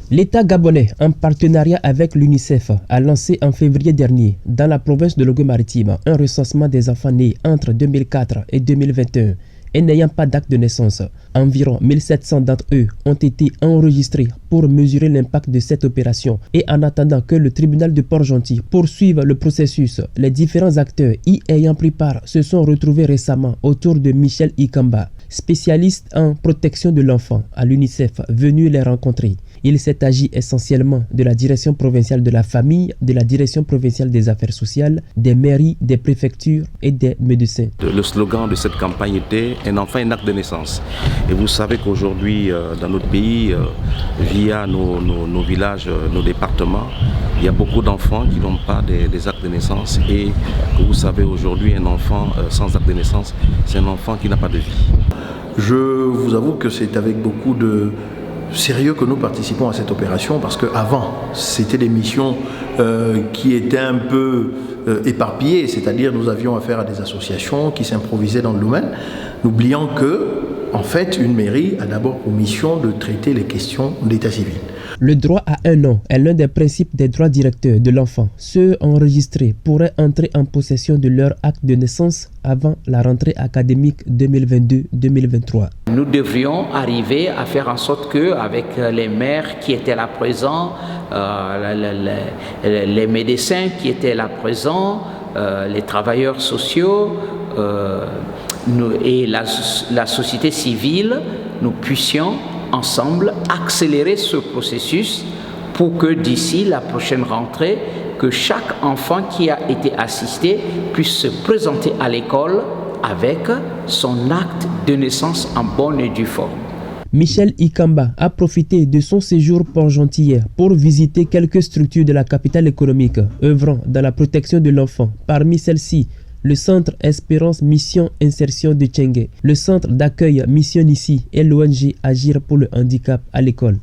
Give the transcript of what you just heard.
L'État gabonais, en partenariat avec l'UNICEF, a lancé en février dernier, dans la province de Logos-Maritime, un recensement des enfants nés entre 2004 et 2021 et n'ayant pas d'acte de naissance. Environ 1700 d'entre eux ont été enregistrés pour mesurer l'impact de cette opération. Et en attendant que le tribunal de Port-Gentil poursuive le processus, les différents acteurs y ayant pris part se sont retrouvés récemment autour de Michel Ikamba, spécialiste en protection de l'enfant à l'UNICEF, venu les rencontrer. Il s'est agi essentiellement de la direction provinciale de la famille, de la direction provinciale des affaires sociales, des mairies, des préfectures et des médecins. Le slogan de cette campagne était « Un enfant, un acte de naissance ». Et vous savez qu'aujourd'hui, dans notre pays, via nos villages, nos départements, il y a beaucoup d'enfants qui n'ont pas des actes de naissance. Et que vous savez, aujourd'hui, un enfant sans acte de naissance, c'est un enfant qui n'a pas de vie. Je vous avoue que c'est avec beaucoup de sérieux que nous participons à cette opération, parce qu'avant, c'était des missions qui étaient un peu éparpillées, c'est-à-dire nous avions affaire à des associations qui s'improvisaient dans le domaine, n'oubliant que, en fait, une mairie a d'abord pour mission de traiter les questions d'état civil. Le droit à un nom est l'un des principes des droits directeurs de l'enfant. Ceux enregistrés pourraient entrer en possession de leur acte de naissance avant la rentrée académique 2022-2023. Nous devrions arriver à faire en sorte qu'avec les maires qui étaient là présents, les médecins qui étaient là présents, les travailleurs sociaux et la société civile, nous puissions ensemble accélérer ce processus pour que d'ici la prochaine rentrée, que chaque enfant qui a été assisté puisse se présenter à l'école avec son acte de naissance en bonne et due forme. Michel Ikamba a profité de son séjour Port-Gentil pour visiter quelques structures de la capitale économique œuvrant dans la protection de l'enfant. Parmi celles-ci, le centre Espérance Mission Insertion de Tchengué, le centre d'accueil Mission Ici et l'ONG Agir pour le handicap à l'école.